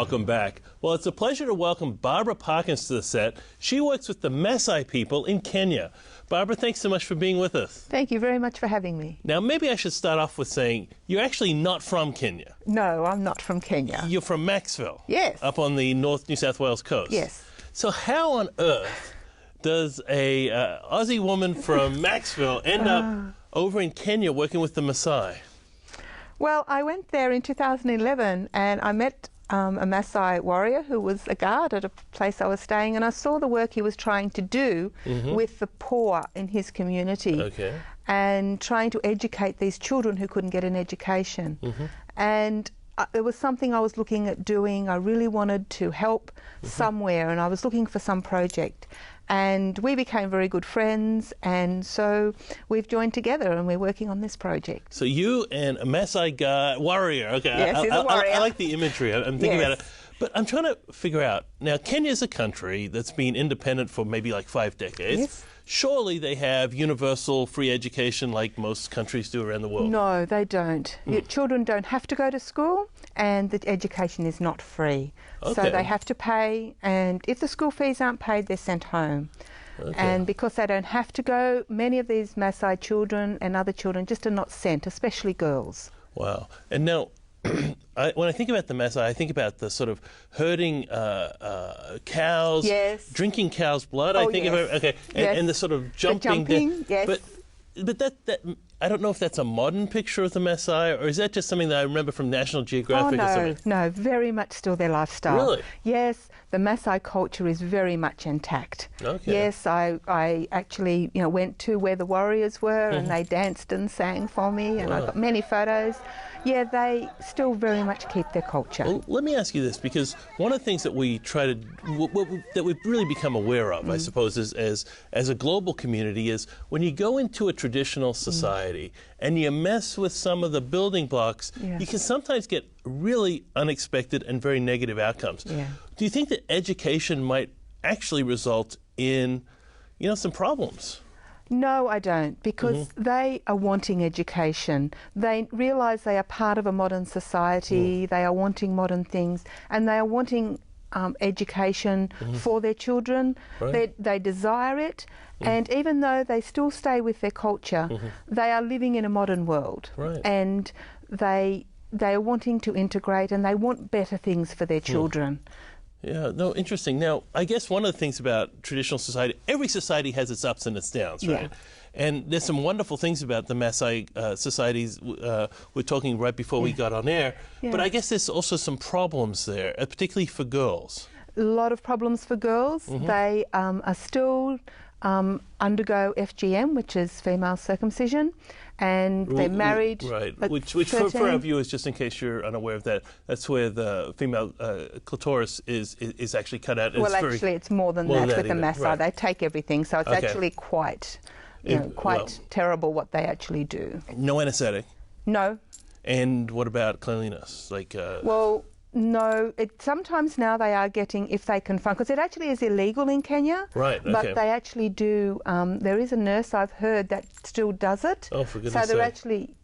welcome back. Well, it's a pleasure to welcome Barbara Parkins to the set. She works with the Maasai people in Kenya. Barbara, thanks so much for being with us. Thank you very much for having me. Now, maybe I should start off with saying you're actually not from Kenya. No, I'm not from Kenya. You're from Maxville. Yes. Up on the North New South Wales coast. Yes. So how on earth does a Aussie woman from Maxville end up over in Kenya working with the Maasai? Well, I went there in 2011 and I met a Maasai warrior who was a guard at a place I was staying, and I saw the work he was trying to do with the poor in his community and trying to educate these children who couldn't get an education. And it was something I was looking at doing. I really wanted to help somewhere, and I was looking for some project. And we became very good friends, and so we've joined together and we're working on this project. So you and a Maasai guy, warrior, okay. Yes, he's a warrior. I like the imagery. I'm thinking about it. But I'm trying to figure out, now Kenya's a country that's been independent for maybe like 5 decades. Yes. Surely they have universal free education like most countries do around the world. No, they don't. Your children don't have to go to school, and the education is not free. So they have to pay, and if the school fees aren't paid, they're sent home. And because they don't have to go, many of these Maasai children and other children just are not sent, especially girls. Wow. And now, when I think about the Maasai, I think about the sort of herding cows, drinking cows' blood. I think of it, and the sort of jumping. But that I don't know if that's a modern picture of the Maasai, or is that just something that I remember from National Geographic? Oh, no, very much still their lifestyle. Really? Yes, the Maasai culture is very much intact. Yes, I actually went to where the warriors were and they danced and sang for me, and I got many photos. Yeah, they still very much keep their culture. Well, let me ask you this, because one of the things that we try to, that we've really become aware of, I suppose, as a global community, is when you go into a traditional society and you mess with some of the building blocks, you can sometimes get really unexpected and very negative outcomes. Do you think that education might actually result in, some problems? No, I don't, because they are wanting education. They realise they are part of a modern society, they are wanting modern things, and they are wanting education for their children. They desire it, and even though they still stay with their culture, they are living in a modern world, and they are wanting to integrate, and they want better things for their children. Yeah, no, interesting. Now, I guess one of the things about traditional society, every society has its ups and its downs, right? And there's some wonderful things about the Maasai societies we're talking right before we got on air. But I guess there's also some problems there, particularly for girls. A lot of problems for girls. They are still undergo FGM, which is female circumcision, and they're married. Which for our viewers, just in case you're unaware of that, that's where the female clitoris is actually cut out. Well, actually, it's more than that with the Maasai. They take everything, so it's actually quite, quite terrible what they actually do. No anesthetic? No. And what about cleanliness? Well, no, sometimes now they are getting, if they can find, because it actually is illegal in Kenya. But they actually do, there is a nurse I've heard that still does it. Oh, for goodness sake. So they're actually,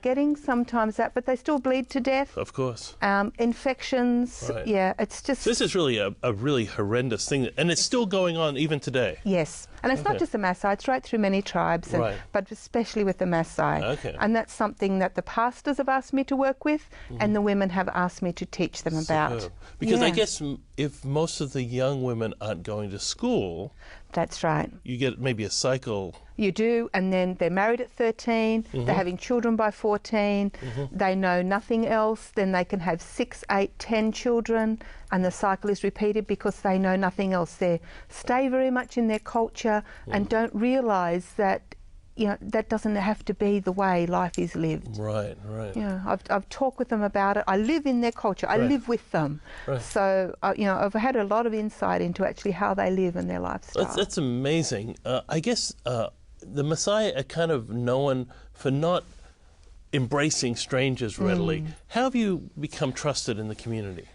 getting sometimes that, but they still bleed to death. Of course. Infections, it's just... So this is really a really horrendous thing, and it's still going on even today. Yes, and it's not just the Maasai, it's right through many tribes, but especially with the Maasai. And that's something that the pastors have asked me to work with, and the women have asked me to teach them about. Because I guess if most of the young women aren't going to school... That's right. You get maybe a cycle. You do, and then they're married at 13, they're having children by 14, they know nothing else, then they can have 6, 8, 10 children, and the cycle is repeated because they know nothing else. They stay very much in their culture and don't realise that that doesn't have to be the way life is lived. Right. I've talked with them about it. I live in their culture. I live with them. So, I've had a lot of insight into actually how they live and their lifestyle. That's amazing. I guess the Maasai are kind of known for not embracing strangers readily. How have you become trusted in the community?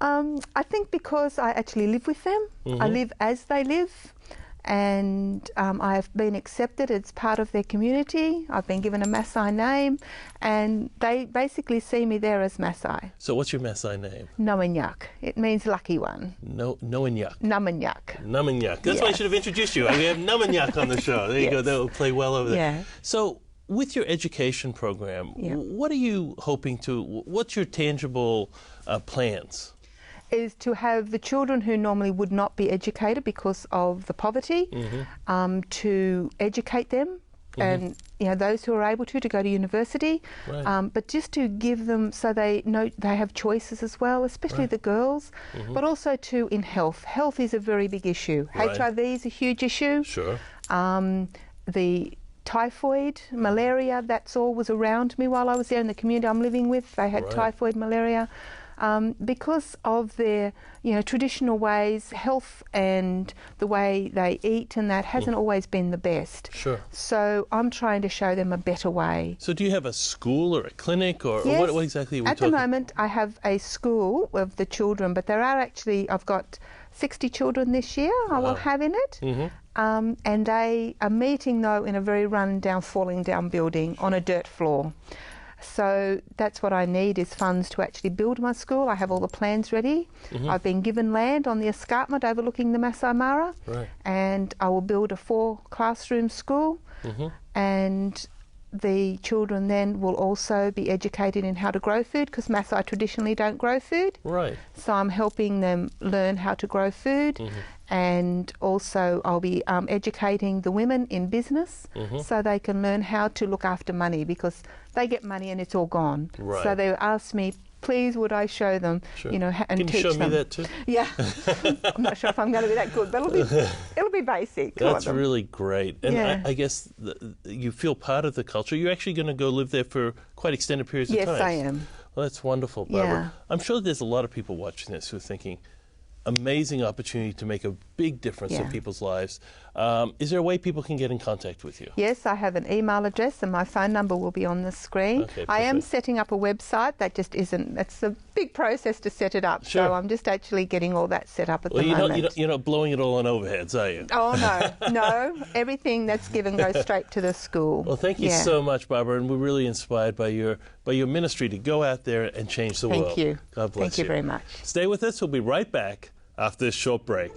I think because I actually live with them. I live as they live. and I have been accepted as part of their community. I've been given a Maasai name, and they basically see me there as Maasai. So what's your Maasai name? Namanyak. It means lucky one. Namanyak. Namanyak. Namanyak. That's why I should have introduced you. We have Namanyak on the show. There you go. That will play well over there. Yeah. So with your education program, what are you hoping to, what's your tangible plans? Is to have the children who normally would not be educated because of the poverty, to educate them, and those who are able to go to university, but just to give them so they know they have choices as well, especially the girls, but also in health. Health is a very big issue. HIV is a huge issue. Sure. The typhoid, malaria, that's all was around me while I was there in the community I'm living with. They had typhoid, malaria. Because of their traditional ways, health and the way they eat and that hasn't always been the best. Sure. So I'm trying to show them a better way. So do you have a school or a clinic or what exactly are we talking? At the moment I have a school of the children, but there are actually, I've got 60 children this year I will have in it. And they are meeting though in a very run-down, falling down building on a dirt floor. So that's what I need is funds to actually build my school. I have all the plans ready. I've been given land on the escarpment overlooking the Masai Mara, and I will build a 4-classroom school, and the children then will also be educated in how to grow food, because Masai traditionally don't grow food. So I'm helping them learn how to grow food, and also I'll be educating the women in business so they can learn how to look after money, because they get money and it's all gone. So they ask me, please would I show them, and teach them. Can you show me that too? Yeah. I'm not sure if I'm going to be that good, but it'll be basic. That's really great. And I guess you feel part of the culture. You're actually going to go live there for quite extended periods of time. Yes, I am. Well, that's wonderful, Barbara. I'm sure there's a lot of people watching this who are thinking, amazing opportunity to make a big difference in people's lives. Is there a way people can get in contact with you? Yes, I have an email address and my phone number will be on the screen. I am setting up a website. That just isn't, it's a big process to set it up. So I'm just actually getting all that set up at the moment. You're not blowing it all on overheads, are you? Oh, no. Everything that's given goes straight to the school. Well, thank you so much, Barbara, and we're really inspired by your ministry to go out there and change the world. Thank you. God bless you. Thank you very much. Stay with us. We'll be right back after this short break.